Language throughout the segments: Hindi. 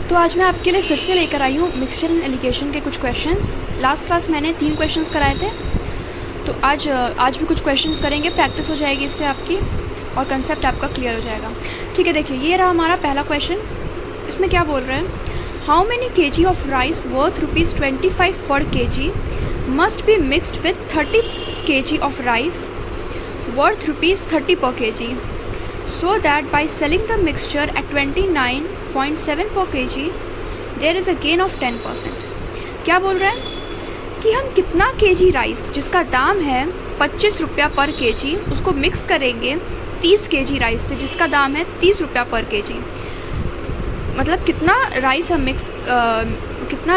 तो आज मैं आपके लिए फिर से लेकर आई हूँ मिक्सचर एंड एलिगेशन के कुछ क्वेश्चंस। लास्ट क्लास मैंने 3 क्वेश्चंस कराए थे, तो आज भी कुछ क्वेश्चंस करेंगे, प्रैक्टिस हो जाएगी इससे आपकी और कंसेप्ट आपका क्लियर हो जाएगा। ठीक है, देखिए ये रहा हमारा पहला क्वेश्चन। इसमें क्या बोल रहे हैं, how many kg of rice worth ₹25 पर kg must be mixed with 30 kg of rice worth ₹30 per kg, so that by selling the mixture at 29.7 per kg there is a gain of 10%। क्या बोल रहे हैं कि हम कितना kg राइस जिसका दाम है 25 रुपया पर kg उसको मिक्स करेंगे 30 kg राइस से जिसका दाम है 30 रुपया पर kg। मतलब कितना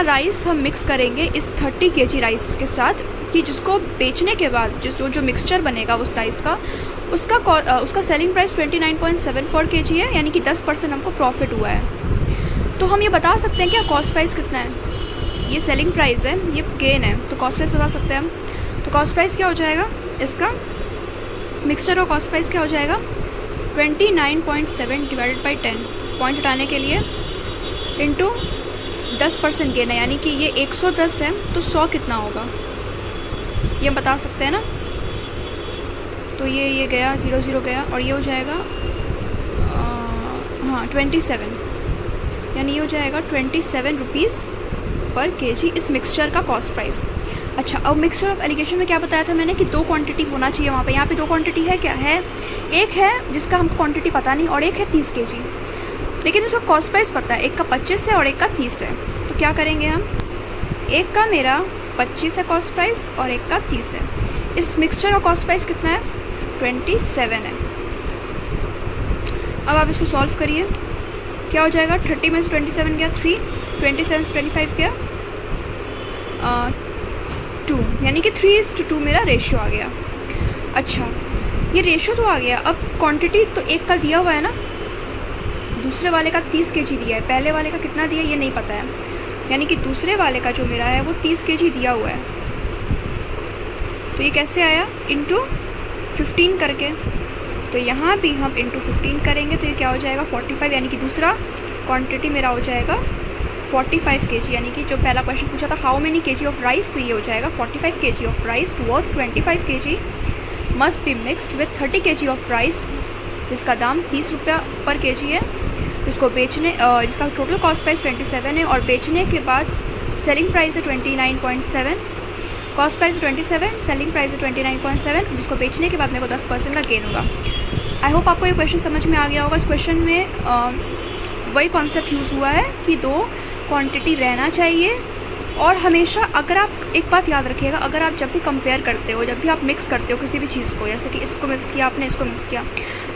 राइस हम मिक्स करेंगे इस 30 kg राइस के साथ कि जिसको बेचने के बाद जो मिक्सचर बनेगा उस राइस का उसका सेलिंग प्राइस 29.7 पर kg है, यानी कि 10% हमको प्रॉफिट हुआ है। तो हम ये बता सकते हैं क्या कॉस्ट प्राइस कितना है। ये सेलिंग प्राइस है, ये गेन है, तो कॉस्ट प्राइस बता सकते हैं हम। तो कॉस्ट प्राइस क्या हो जाएगा, इसका मिक्सचर और कॉस्ट प्राइस क्या हो जाएगा 29.7 डिवाइडेड बाई 10, पॉइंट उठाने के लिए इंटू 10% गेन है, यानी कि ये 110 है तो 100 कितना होगा ये हम बता सकते हैं ना। तो ये गया 0 गया और ये हो जाएगा 27, यानी ये हो जाएगा 27 रुपीज़ पर kg इस मिक्सचर का कॉस्ट प्राइस। अच्छा, अब मिक्सचर ऑफ एलिगेशन में क्या बताया था मैंने कि 2 क्वांटिटी होना चाहिए वहाँ पे। यहाँ पे 2 क्वांटिटी है, क्या है, एक है जिसका हमको क्वांटिटी पता नहीं और एक है 30 kg, लेकिन उसका कॉस्ट प्राइस पता है, एक का 25 है और एक का 30 है। तो क्या करेंगे हम, एक का मेरा 25 है कॉस्ट प्राइस और एक का 30 है। इस मिक्सचर का कॉस्ट प्राइस कितना है 27 है। अब आप इसको सॉल्व करिए, क्या हो जाएगा 30 में से 27 गया 3, 27 से 25 गया 2, यानी कि 3:2 मेरा रेशियो आ गया। अच्छा, ये रेशियो तो आ गया। अब क्वांटिटी तो एक का दिया हुआ है ना, दूसरे वाले का 30 kg दिया है, पहले वाले का कितना दिया है ये नहीं पता है, यानी कि दूसरे वाले का जो मेरा है वो 30 kg दिया हुआ है। तो ये कैसे आया, इंटू 15 करके। तो यहाँ भी हम इंटू 15 करेंगे तो ये क्या हो जाएगा 45, यानी कि दूसरा क्वांटिटी मेरा हो जाएगा 45 kg, यानी कि जो पहला क्वेश्चन पूछा था how many kg of rice, तो ये हो जाएगा 45 kg of rice worth 25 kg must be mixed with 30 kg of rice जिसका दाम 30 रुपया पर kg है, जिसको जिसका टोटल कॉस्ट प्राइस 27 है और बेचने के बाद सेलिंग प्राइस है 29.7, कॉस्ट प्राइस 27, सेलिंग प्राइस 29.7, जिसको बेचने के बाद मेरे को 10% का गेन होगा। आई होप आपको ये क्वेश्चन समझ में आ गया होगा। इस क्वेश्चन में वही कॉन्सेप्ट यूज़ हुआ है कि 2 क्वांटिटी रहना चाहिए और हमेशा अगर आप एक बात याद रखिएगा, अगर आप जब भी कंपेयर करते हो, जब भी आप मिक्स करते हो किसी भी चीज़ को, जैसे कि इसको मिक्स किया आपने, इसको मिक्स किया,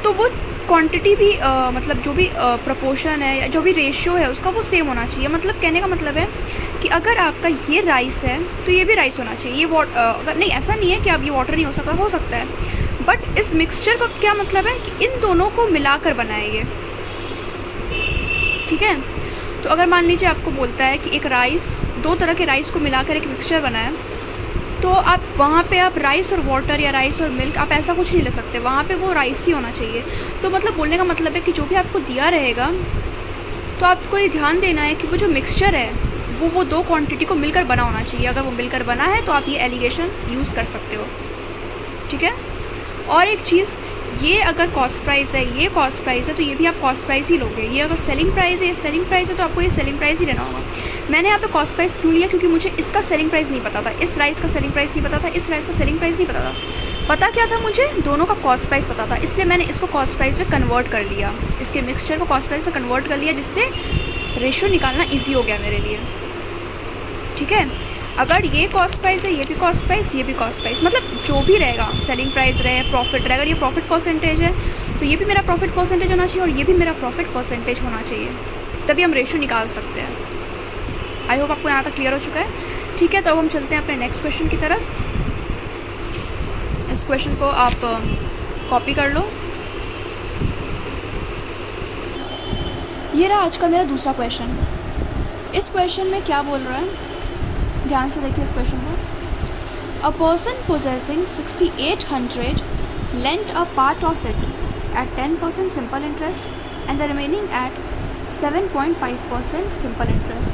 तो वो क्वांटिटी भी मतलब जो भी प्रपोर्शन है या जो भी रेशियो है उसका वो सेम होना चाहिए। मतलब कहने का मतलब है कि अगर आपका ये राइस है तो ये भी राइस होना चाहिए। ये अगर नहीं, ऐसा नहीं है कि अब ये वाटर नहीं हो सकता है, बट इस मिक्सचर का क्या मतलब है कि इन दोनों को मिलाकर बनाएंगे। ठीक है, तो अगर मान लीजिए आपको बोलता है कि एक राइस, 2 तरह के राइस को मिलाकर एक मिक्सचर बनाए, तो आप वहाँ पे आप राइस और वाटर या राइस और मिल्क आप ऐसा कुछ नहीं ले सकते, वहाँ पे वो राइस ही होना चाहिए। तो मतलब बोलने का मतलब है कि जो भी आपको दिया रहेगा तो आपको ये ध्यान देना है कि वो जो मिक्सचर है वो 2 क्वांटिटी को मिलकर बना होना चाहिए। अगर वो मिलकर बना है तो आप ये एलिगेशन यूज़ कर सकते हो। ठीक है, और एक चीज़, ये अगर कॉस्ट प्राइस है, ये कॉस्ट प्राइस है, तो ये भी आप कॉस्ट प्राइस ही लोगे। ये अगर सेलिंग प्राइस है, ये सेलिंग प्राइस है, तो आपको ये सेलिंग प्राइस ही लेना होगा। मैंने यहाँ पे कॉस्ट प्राइस क्यों लिया, क्योंकि मुझे इसका सेलिंग प्राइस नहीं पता था, इस राइस का सेलिंग प्राइस नहीं पता था, इस राइस का सेलिंग प्राइस नहीं पता था। पता क्या था मुझे, दोनों का कॉस्ट प्राइस पता था, इसलिए मैंने इसको कॉस्ट प्राइस में कन्वर्ट कर लिया, इसके मिक्सचर को कॉस्ट प्राइस में कन्वर्ट कर लिया, जिससे रेशियो निकालना ईजी हो गया मेरे लिए। ठीक है, अगर ये कॉस्ट प्राइस है, ये भी कॉस्ट प्राइस, ये भी कॉस्ट प्राइस, मतलब जो भी रहेगा, सेलिंग प्राइस रहे, प्रॉफिट रहे, अगर ये प्रॉफिट परसेंटेज है तो ये भी मेरा प्रॉफिट परसेंटेज होना चाहिए और ये भी मेरा प्रॉफिट परसेंटेज होना चाहिए, तभी हम रेशियो निकाल सकते हैं। आई होप आपको यहाँ तक क्लियर हो चुका है। ठीक है, तो अब हम चलते हैं अपने नेक्स्ट क्वेश्चन की तरफ। इस क्वेश्चन को आप कॉपी कर लो। ये रहा आज का मेरा दूसरा क्वेश्चन। इस क्वेश्चन में क्या बोल रहा है, ध्यान से देखिए इस क्वेश्चन को। A person possessing 6800 lent a part of it at 10% simple interest and the remaining at 7.5% simple interest.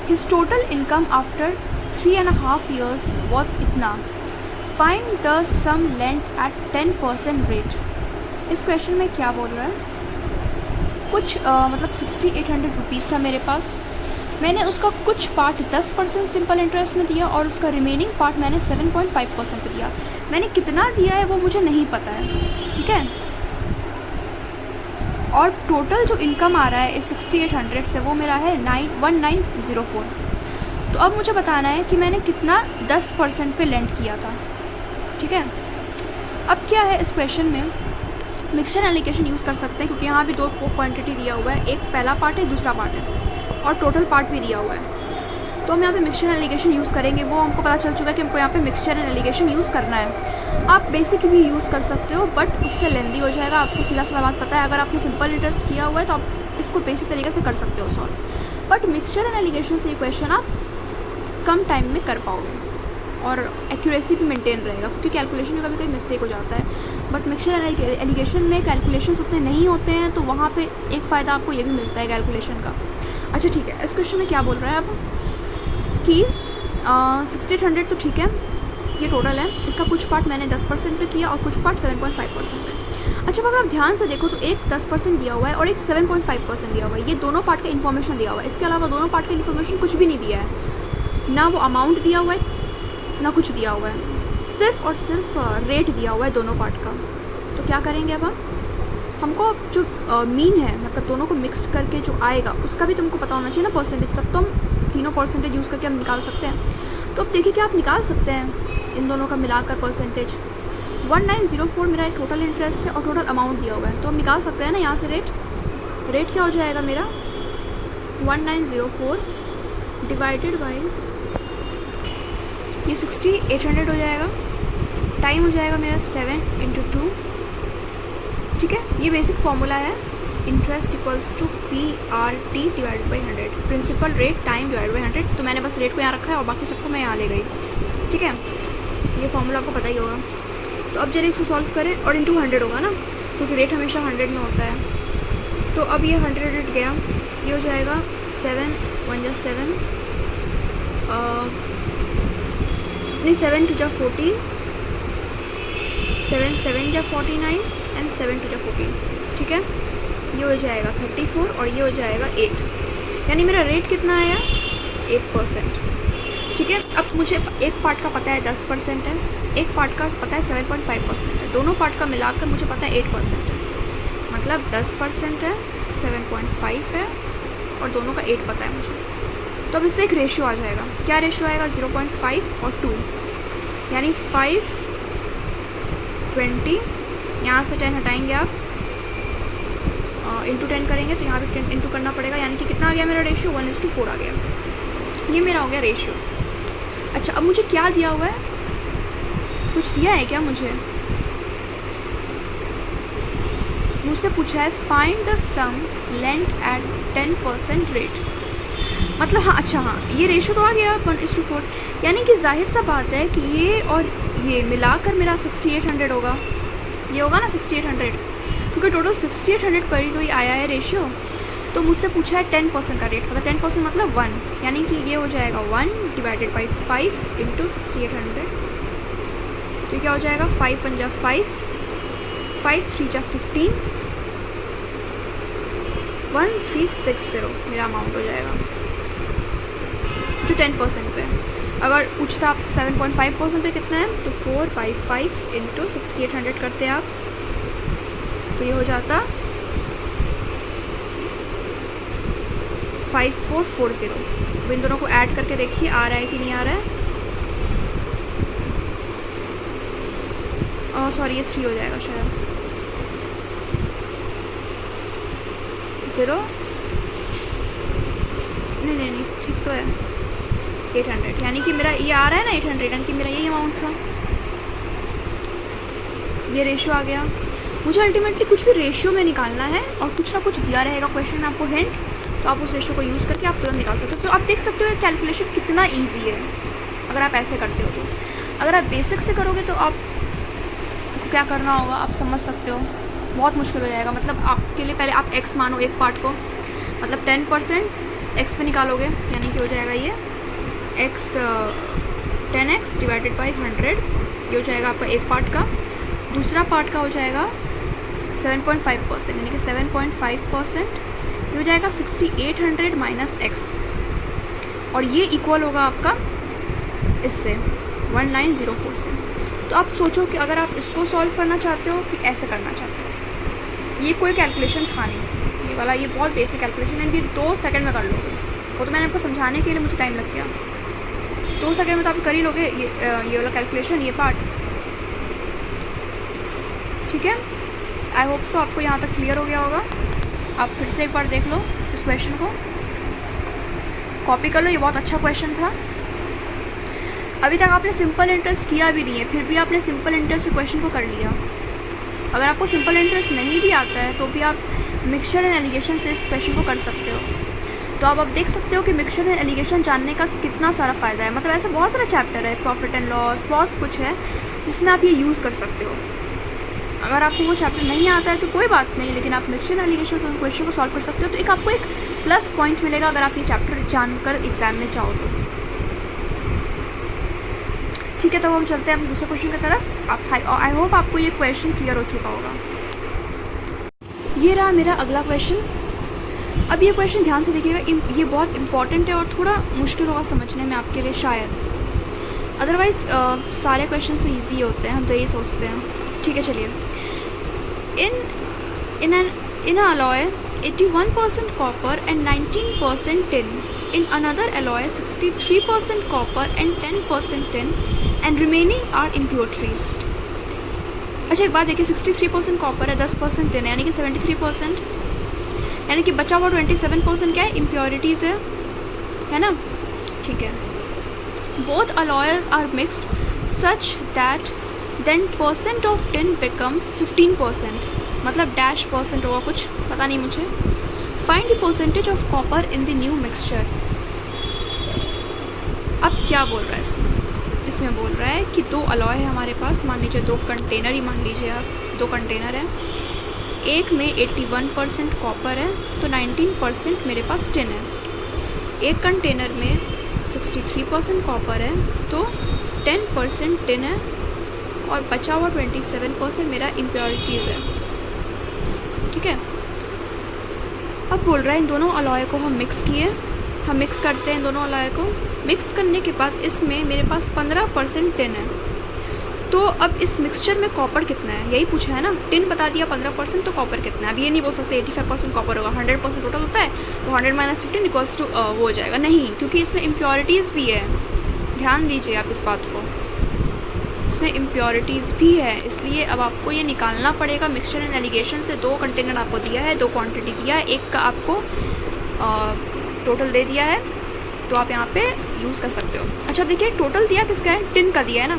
His total income after 3.5 years was इतना. Find the sum lend at 10% rate. इस क्वेश्चन में क्या बोल रहा है, कुछ मतलब 6800 रुपीज़ था मेरे पास. मैंने उसका कुछ पार्ट 10% सिंपल इंटरेस्ट में दिया और उसका रिमेनिंग पार्ट मैंने 7.5% पे दिया. मैंने कितना दिया है वो मुझे नहीं पता है, ठीक है. और टोटल जो इनकम आ रहा है इस 6800 से वो मेरा है 1904. तो अब मुझे बताना है कि मैंने कितना 10% पे लेंड किया था, ठीक है. अब क्या है इस क्वेश्चन में, मिक्सचर एलिगेशन यूज़ कर सकते हैं क्योंकि यहाँ भी दो क्वांटिटी दिया हुआ है, एक पहला पार्ट है दूसरा पार्ट है और टोटल पार्ट भी दिया हुआ है. तो हम यहाँ पे मिक्सचर एलिगेशन यूज़ करेंगे. वो हमको पता चल चुका है कि हमको यहाँ पे मिक्सचर एलिगेशन यूज़ करना है. आप बेसिक भी यूज़ कर सकते हो बट उससे लेंदी हो जाएगा. आपको सीधा सीधा बात पता है. अगर आपने सिंपल इंटरेस्ट किया हुआ है तो आप इसको बेसिक तरीके से कर सकते हो solve. But mixture and allegation से ये क्वेश्चन आप कम टाइम में कर पाओगे और एक्यूरेसी भी मेंटेन रहेगा क्योंकि कैलकुलेशन में कभी कभी मिस्टेक हो जाता है. बट मिक्सचर एलिगेशन में कैलकुलेशंस उतने नहीं होते हैं तो वहाँ पे एक फ़ायदा आपको ये भी मिलता है कैलकुलेशन का. अच्छा ठीक है, इस क्वेश्चन में क्या बोल रहा है अब कि 6800 तो ठीक है, ये टोटल है. इसका कुछ पार्ट मैंने 10% पे किया और कुछ पार्ट 7.5% पे. अच्छा अगर आप ध्यान से देखो तो एक 10% दिया हुआ है और एक 7.5% दिया हुआ है. ये दोनों पार्ट का इन्फॉर्मेशन दिया हुआ है. इसके अलावा दोनों पार्ट का इन्फॉर्मेशन कुछ भी नहीं दिया है. ना वो अमाउंट दिया हुआ है ना कुछ दिया हुआ है. सिर्फ और सिर्फ रेट दिया हुआ है दोनों पार्ट का. तो क्या करेंगे अब हमको जो मीन है मतलब दोनों को मिक्सड करके जो आएगा उसका भी तुमको पता होना चाहिए ना परसेंटेज. तब तो हम तीनों परसेंटेज यूज़ करके हम निकाल सकते हैं. तो अब देखिए क्या आप निकाल सकते हैं इन दोनों का मिलाकर परसेंटेज. 1904 मेरा टोटल इंटरेस्ट है और टोटल अमाउंट दिया हुआ है तो हम निकाल सकते हैं ना यहाँ से रेट क्या हो जाएगा मेरा 1904 डिवाइडेड बाई ये 6800 हो जाएगा. टाइम हो जाएगा मेरा 7 × 2, ठीक है. ये बेसिक फार्मूला है. Interest equals to PRT divided by 100. Principal rate time divide by 100. तो मैंने बस रेट को यहाँ रखा है और बाकी सबको मैं यहाँ ले गई, ठीक है. ये फार्मूला आपको पता ही होगा. तो अब जरा इसको सॉल्व करें और इंटू 100 होगा ना क्योंकि रेट हमेशा 100 में होता है. तो अब ये 100 गया, ये हो जाएगा 7 1 × 7 नहीं 7 2 × 14, 7 7 × 49 एंड 7 2 × 14, ठीक है. ये हो जाएगा 34 और ये हो जाएगा 8. यानी मेरा रेट कितना आया 8%, ठीक है. अब मुझे एक पार्ट का पता है 10% है, एक पार्ट का पता है 7.5% है. दोनों पार्ट का मिलाकर मुझे पता है 8% है. मतलब 10% है, 7.5 है और दोनों का 8 पता है मुझे. तो अब इससे एक रेशियो आ जाएगा. क्या रेशियो आएगा 0.5 और 2 यानी 5 20. यहाँ से 10 हटाएंगे आप इंटू 10 करेंगे तो यहाँ भी 10 इंटू करना पड़ेगा. यानी कि कितना आ गया मेरा रेशियो 1:4 आ गया. ये मेरा हो गया रेशियो. अच्छा अब मुझे क्या दिया हुआ है, कुछ दिया है क्या मुझसे पूछा है find the sum lend at 10% rate. मतलब हाँ अच्छा हाँ ये रेशो तो आ गया 1:4. यानी कि जाहिर सा बात है कि ये और ये मिलाकर मेरा 6800 होगा. ये होगा ना 6800 क्योंकि टोटल 6800 पर ही तो ये आया है रेशियो. तो मुझसे पूछा है 10% का रेट. मतलब 10% मतलब 1 यानी कि ये हो जाएगा 1 डिवाइडेड बाई 5 × 6800. तो क्या हो जाएगा 5 1 × 5, 5 3 × 15, 1360 मेरा अमाउंट हो जाएगा जो 10% पे है. अगर पूछता आप 7.5% पे कितना है तो 4/5 × 6800 करते आप तो ये हो जाता 5440. अब इन दोनों को ऐड करके देखिए आ रहा है कि नहीं आ रहा है. सॉरी ये 3 हो जाएगा शायद 0 नहीं ठीक तो है 800. यानी कि मेरा ये आ रहा है ना 800 यानी कि मेरा यही अमाउंट था. ये रेशियो आ गया. मुझे अल्टीमेटली कुछ भी रेशियो में निकालना है और कुछ ना कुछ दिया रहेगा क्वेश्चन में आपको हिंट. तो आप उस रेशियो को यूज़ करके आप तुरंत निकाल सकते हो. तो आप देख सकते हो कैलकुलेशन कितना ईजी है अगर आप ऐसे करते हो. तो अगर आप बेसिक से करोगे तो आपको क्या करना होगा आप समझ सकते हो. बहुत मुश्किल हो जाएगा. मतलब आपके लिए पहले आप x मानो एक पार्ट को, मतलब 10% एक्स पे निकालोगे, यानी कि हो जाएगा ये एक्स 10x डिवाइडेड बाई 100, ये हो जाएगा आपका एक पार्ट का। दूसरा पार्ट का हो जाएगा 7.5%, यानी कि 7.5%, ये हो जाएगा 6800 माइनस एक्स, और ये इक्वल होगा आपका इससे 1904 से। तो आप सोचो कि अगर आप इसको सॉल्व करना चाहते हो कि ऐसे करना चाहते हो। ये कोई कैलकुलेशन था नहीं, ये वाला, ये बहुत बेसिक कैलकुलेशन है, ये 2 सेकंड में कर लोगे। वो तो मैंने आपको समझाने के लिए मुझे टाइम लग गया, 2 सेकंड में तो आप कर ही लोगे ये वाला कैलकुलेशन, ये पार्ट। ठीक है, आई होप सो आपको यहाँ तक क्लियर हो गया होगा। आप फिर से एक बार देख लो इस क्वेश्चन को, कॉपी कर लो, ये बहुत अच्छा क्वेश्चन था। अभी तक आपने सिंपल इंटरेस्ट किया भी नहीं है, फिर भी आपने सिंपल इंटरेस्ट के क्वेश्चन को कर लिया। अगर आपको सिंपल इंटरेस्ट नहीं भी आता है तो भी आप मिक्सचर एंड एलिगेशन से इस क्वेश्चन को कर सकते हो। तो आप अब देख सकते हो कि मिक्सचर एंड एलिगेशन जानने का कितना सारा फ़ायदा है। मतलब ऐसा बहुत सारा चैप्टर है, प्रॉफिट एंड लॉस, बहुत कुछ है जिसमें आप ये यूज़ कर सकते हो। अगर आपको वो चैप्टर नहीं आता है तो कोई बात नहीं, लेकिन आप मिक्सचर एंड एलिगेशन से उस क्वेश्चन को सॉल्व कर सकते हो। तो एक आपको एक प्लस पॉइंट मिलेगा अगर आप ये चैप्टर जानकर एग्जाम में जाओ तो। ठीक है, तो हम चलते हैं हम दूसरे क्वेश्चन की तरफ। आप आई होप आपको ये क्वेश्चन क्लियर हो चुका होगा। ये रहा मेरा अगला क्वेश्चन। अब ये क्वेश्चन ध्यान से देखिएगा, ये बहुत इंपॉर्टेंट है और थोड़ा मुश्किल होगा समझने में आपके लिए शायद। अदरवाइज़ सारे क्वेश्चन तो ईजी होते हैं, हम तो यही सोचते हैं। ठीक है, चलिए। इन alloy 81% copper and 19% tin. In another alloy 63% copper and 10% tin and remaining are impurities. अच्छा, एक बात देखिए, 63% कॉपर है, 10% टिन है, यानी कि 73%, यानी कि बचा हुआ 27% क्या है, इम्प्योरिटीज़ है ना। ठीक है, both alloys are mixed such that then percent of tin becomes 15%, मतलब डैश परसेंट होगा, कुछ पता नहीं मुझे। Find the percentage of copper in the new mixture. अब क्या बोल रहा है इसमें बोल रहा है कि 2 अलॉय है हमारे पास, मान लीजिए 2 कंटेनर ही मान लीजिए आप, 2 कंटेनर है। एक में 81% कॉपर है तो 19% मेरे पास टिन है। एक कंटेनर में 63% कॉपर है तो 10% टिन है, और बचा हुआ 27% मेरा इम्प्योरिटीज़ है। ठीक है, अब बोल रहा है इन दोनों अलॉय को हम मिक्स किए, हम मिक्स करते हैं इन दोनों अलॉय को। मिक्स करने के बाद इसमें मेरे पास 15% टिन है। तो अब इस मिक्सचर में कॉपर कितना है, यही पूछा है ना। टिन बता दिया 15%, तो कॉपर कितना है। अब ये नहीं बोल सकते 85% कॉपर होगा, 100% टोटल होता है तो 100 - 15 इक्वल्स टू वो हो जाएगा, नहीं, क्योंकि इसमें इम्प्योरिटीज़ भी है। ध्यान दीजिए आप इस बात को, इसमें इम्प्योरिटीज़ भी है, इसलिए अब आपको ये निकालना पड़ेगा। मिक्सचर एंड एलिगेशन से 2 कंटेनर आपको दिया है, 2 क्वांटिटी दिया है, एक का आपको टोटल दे दिया है, तो आप यहाँ पे यूज़ कर सकते हो। अच्छा देखिए, टोटल दिया किसका है, टिन का दिया है ना,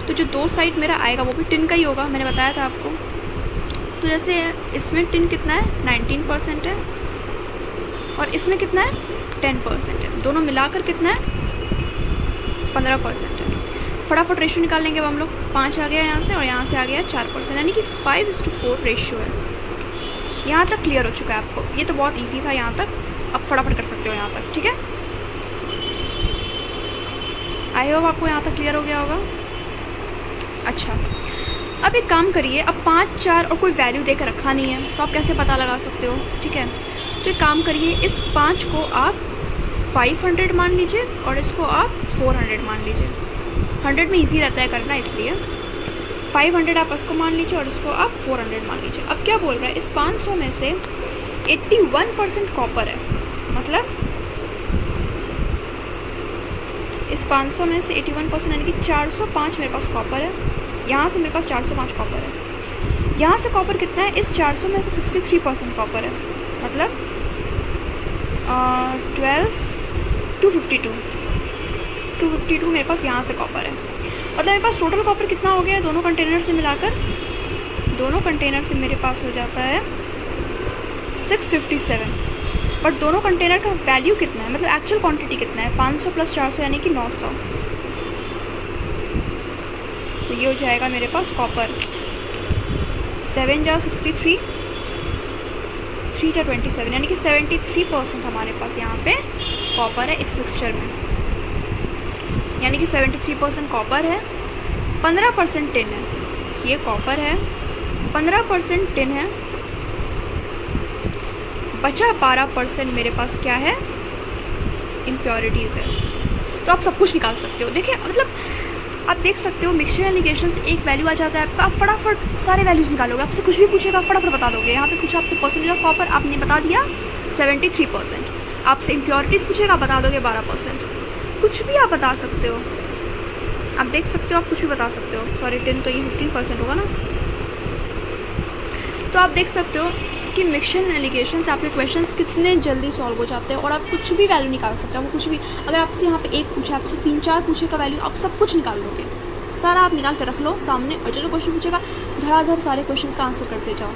तो जो 2 साइड मेरा आएगा वो भी टिन का ही होगा, मैंने बताया था आपको। तो जैसे इसमें टिन कितना है, 19% है, और इसमें कितना है, 10% है। दोनों मिलाकर कितना है, 15% है। फटाफट रेशियो निकाल लेंगे अब हम लोग। 5 आ गया यहाँ से, और यहाँ से आ गया 4%, यानी कि 5:4 रेशियो है। यहाँ तक क्लियर हो चुका है आपको, ये तो बहुत ईजी था यहाँ तक, अब फटाफट कर सकते हो यहाँ तक। ठीक है, आई होप आपको यहाँ तक क्लियर हो गया होगा। अच्छा, अब एक काम करिए, अब 5, 4 और कोई वैल्यू देकर रखा नहीं है तो आप कैसे पता लगा सकते हो। ठीक है, तो एक काम करिए, इस 5 को आप 500 मान लीजिए और इसको आप 400 मान लीजिए। 100 में इजी रहता है करना, इसलिए 500 आप इसको मान लीजिए और इसको आप 400 मान लीजिए। अब क्या बोल रहा है, इस 500 में से 81% कॉपर है, मतलब इस 500 में से 81% यानी कि 405 मेरे पास कॉपर है। यहाँ से मेरे पास 405 कॉपर है। यहाँ से कॉपर कितना है, इस 400 में से 63% कॉपर है, मतलब 252 मेरे पास यहाँ से कॉपर है। मतलब मेरे पास टोटल कॉपर कितना हो गया है दोनों कंटेनर से मिलाकर, दोनों कंटेनर से मेरे पास हो जाता है 657। बट दोनों कंटेनर का वैल्यू कितना है, मतलब एक्चुअल क्वांटिटी कितना है, 500 + 400 यानी कि 900। तो ये हो जाएगा मेरे पास कॉपर 7 × 63, 3 या 27, यानी कि 73% हमारे पास यहाँ पे कॉपर है इस मिक्सचर में, यानी कि 73% कॉपर है, 15% टिन है। ये कॉपर है, 15% टिन है, बचा 12% मेरे पास क्या है, इम्प्योरिटीज़ है। तो आप सब कुछ निकाल सकते हो। देखिए मतलब आप देख सकते हो मिक्सचर एंड लिगेशन से एक वैल्यू आ जाता है आपका, आप फटाफट सारे वैल्यूज़ निकालोगे। आपसे कुछ भी पूछेगा फटाफट बता दोगे। यहाँ पे कुछ आपसे परसेंटेज ऑफ कॉपर आपने बता दिया 73%, आपसे इम्प्योरिटीज़ पूछेगा बता दोगे 12%, कुछ भी आप बता सकते हो। आप देख सकते हो, आप कुछ भी बता सकते हो। सॉरी टिन तो ये 15% होगा ना। तो आप देख सकते हो कि मिक्सचर एंड एलिगेशन से आपके क्वेश्चंस कितने जल्दी सॉल्व हो जाते हैं और आप कुछ भी वैल्यू निकाल सकते हो। कुछ भी, अगर आपसे यहाँ पे एक पूछा, आपसे 3-4 पूछे का वैल्यू, आप सब कुछ निकाल लोगे। सारा आप निकाल के रख लो सामने, और जो क्वेश्चन पूछेगा धड़ाधड़ सारे क्वेश्चंस का आंसर करते जाओ।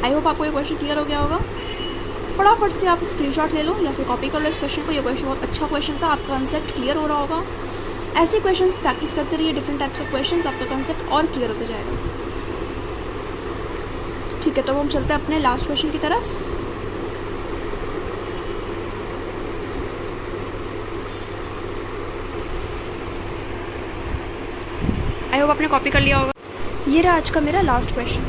आई होप आपको ये क्वेश्चन क्लियर हो गया होगा। फटाफट से आप स्क्रीनशॉट ले लो या फिर कॉपी कर लो इस क्वेश्चन को। ये क्वेश्चन बहुत अच्छा क्वेश्चन था, आपका कंसेप्ट क्लियर हो रहा होगा। ऐसे क्वेश्चंस प्रैक्टिस करते रहिए, डिफरेंट टाइप्स ऑफ क्वेश्चंस, आपका कंसेप्ट और क्लियर होता जाएगा। ठीक है, तो हम चलते हैं अपने लास्ट क्वेश्चन की तरफ। आई होप आपने कॉपी कर लिया होगा। ये रहा आज का मेरा लास्ट क्वेश्चन।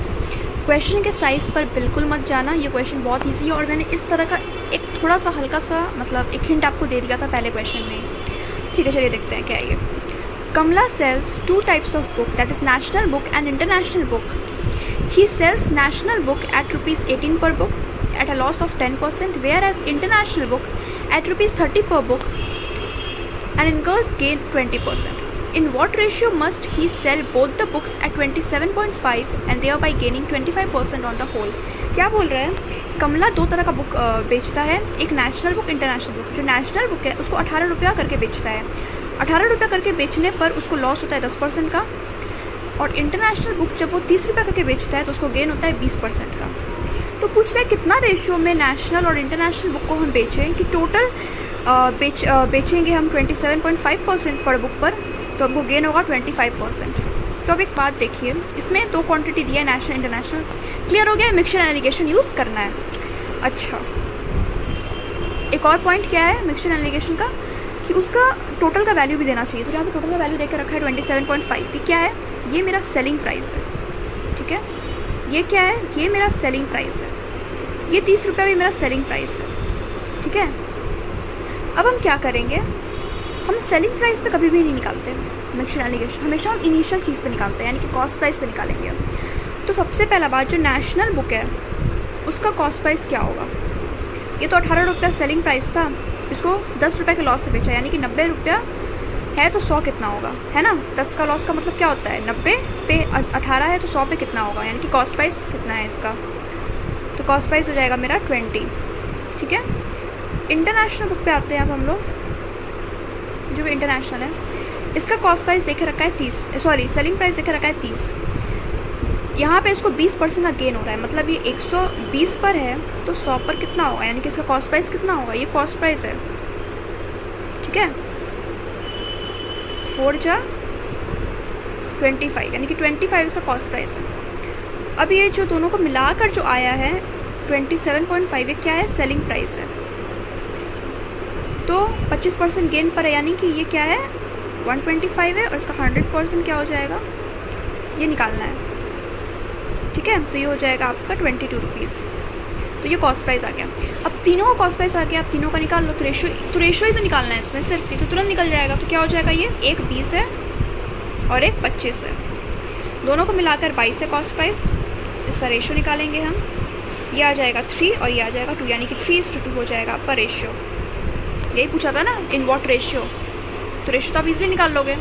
क्वेश्चन के साइज़ पर बिल्कुल मत जाना, ये क्वेश्चन बहुत ईजी है और मैंने इस तरह का एक थोड़ा सा हल्का सा मतलब एक हिंट आपको दे दिया था पहले क्वेश्चन में। ठीक है, चलिए देखते हैं क्या है ये। Kamla sells 2 types of book, that is national book and international book. He sells national book at rupees 18 per book at a loss of 10%, whereas international book at rupees 30 per book and incurs gain 20%. In what ratio must he sell both the books at 27.5 and thereby gaining 25% on the whole? क्या बोल रहे हैं, कमला 2 तरह का बुक बेचता है, एक नेशनल बुक, इंटरनेशनल बुक। जो नेशनल बुक है उसको 18 रुपया करके बेचता है। 18 रुपया करके बेचने पर उसको लॉस होता है 10% का, और इंटरनेशनल बुक जब वो 30 रुपये करके बेचता है तो उसको गेन होता है 20% का। तो पूछ रहे हैं कितना रेशियो में नेशनल और इंटरनेशनल बुक को हम बेचें, कि टोटल बेचेंगे हम 27.5% पर बुक पर, तो हमको गेन होगा 25%। तो अब एक बात देखिए, इसमें 2 क्वांटिटी दिया है, नेशनल इंटरनेशनल। क्लियर हो गया, मिक्सचर एंड एलिगेशन यूज़ करना है। अच्छा, एक और पॉइंट क्या है मिक्सचर एंड एलिगेशन का, कि उसका टोटल का वैल्यू भी देना चाहिए। तो यहाँ पे टोटल का वैल्यू देकर रखा है 27.5 की। क्या है ये, मेरा सेलिंग प्राइस है। ठीक है, ये क्या है, ये मेरा सेलिंग प्राइस है। ये 30 रुपये भी मेरा सेलिंग प्राइस है। ठीक है, अब हम क्या करेंगे, हम सेलिंग प्राइस पे कभी भी नहीं निकालते मिक्सचर एलिगेशन, हमेशा हम इनिशियल चीज़ पे निकालते हैं, यानी कि कॉस्ट प्राइस पे निकालेंगे। तो सबसे पहला बात, जो नेशनल बुक है उसका कॉस्ट प्राइस क्या होगा। ये तो 18 रुपया सेलिंग प्राइस था, इसको 10 रुपये के लॉस से बेचा, यानी कि 90 रुपया है तो 100 कितना होगा, है ना। 10 का लॉस का मतलब क्या होता है, 90 पे 18 है तो 100 पे कितना होगा, यानी कि कॉस्ट प्राइस कितना है इसका। तो कॉस्ट प्राइस हो जाएगा मेरा 20। ठीक है, इंटरनेशनल बुक पे आते हैं अब हम लोग। जो भी इंटरनेशनल है इसका कॉस्ट प्राइस देखे रखा है 30, सॉरी सेलिंग प्राइस देखे रखा है 30। यहाँ पे इसको 20% का गेन हो रहा है, मतलब ये 120 पर है तो 100 पर कितना होगा, यानी कि इसका कॉस्ट प्राइस कितना होगा, ये कॉस्ट प्राइस है। ठीक है, 4 जा 25, यानी कि 25 इसका कॉस्ट प्राइस है। अब ये जो दोनों को मिलाकर जो आया है 27.5, ये क्या है, सेलिंग प्राइस है। तो 25% गेन पर है, यानी कि ये क्या है 125 है, और इसका 100% क्या हो जाएगा, ये निकालना है। ठीक है, तो ये हो जाएगा आपका 22 रुपीज़। तो ये कॉस्ट प्राइस आ गया। अब तीनों का कॉस्ट प्राइस आ गया, आप तीनों का निकाल लो। तो रेशो ही तो निकालना है इसमें सिर्फ, तो तुरंत निकल जाएगा। तो क्या हो जाएगा, ये एक 20 है और एक 25 है, दोनों को मिलाकर 22 है कॉस्ट प्राइस। इसका रेशो निकालेंगे हम, ये आ जाएगा 3 और ये आ जाएगा 2, यानी कि 3:2 हो जाएगा आपका रेशियो। यही पूछा था ना, इन व्हाट रेशियो। तो रेशियो तो आप इजीली निकाल लोगे,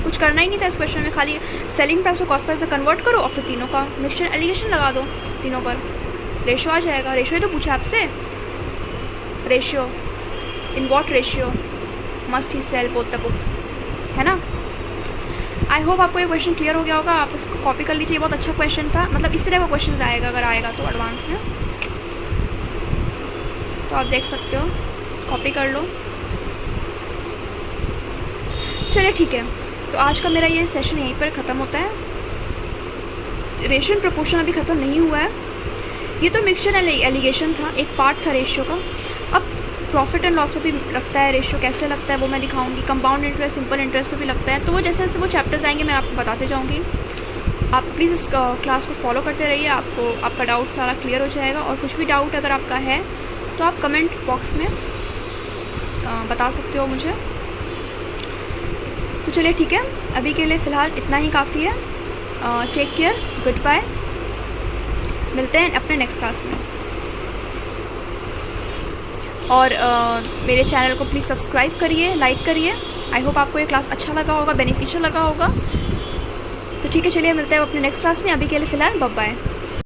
कुछ करना ही नहीं था इस क्वेश्चन में, खाली सेलिंग प्राइस को कॉस्ट प्राइस से कन्वर्ट करो और फिर तीनों का मिक्सचर एलिगेशन लगा दो, तीनों पर रेशियो आ जाएगा। रेशियो ही तो पूछा आपसे, ratio, in what ratio must he sell both the books, है ना। आई होप आपको ये क्वेश्चन क्लियर हो गया होगा, आप इसको कॉपी कर लीजिए। बहुत अच्छा क्वेश्चन था, मतलब इस तरह का क्वेश्चन आएगा अगर आएगा तो एडवांस में, तो आप देख सकते हो, कॉपी कर लो। चलिए ठीक है, तो आज का मेरा ये सेशन यहीं पर ख़त्म होता है। रेशियो एंड प्रोपोर्शन अभी ख़त्म नहीं हुआ है, ये तो मिक्सचर एलिगेशन था, एक पार्ट था रेशियो का। अब प्रॉफिट एंड लॉस में भी लगता है रेशियो, कैसे लगता है वो मैं दिखाऊंगी। कंपाउंड इंटरेस्ट, सिंपल इंटरेस्ट में भी लगता है। तो वो जैसे जैसे वो चैप्टर्स आएंगे मैं आपको बताते जाऊँगी। आप प्लीज़ इस क्लास को फॉलो करते रहिए, आपको आपका डाउट सारा क्लियर हो जाएगा। और कुछ भी डाउट अगर आपका है तो आप कमेंट बॉक्स में बता सकते हो मुझे। तो चलिए ठीक है, अभी के लिए फ़िलहाल इतना ही काफ़ी है। टेक केयर, गुड बाय, मिलते हैं अपने नेक्स्ट क्लास में। और मेरे चैनल को प्लीज़ सब्सक्राइब करिए, लाइक करिए। आई होप आपको ये क्लास अच्छा लगा होगा, बेनिफिशियल लगा होगा। तो ठीक है, चलिए मिलते हैं अपने नेक्स्ट क्लास में। अभी के लिए फ़िलहाल बाय बाय।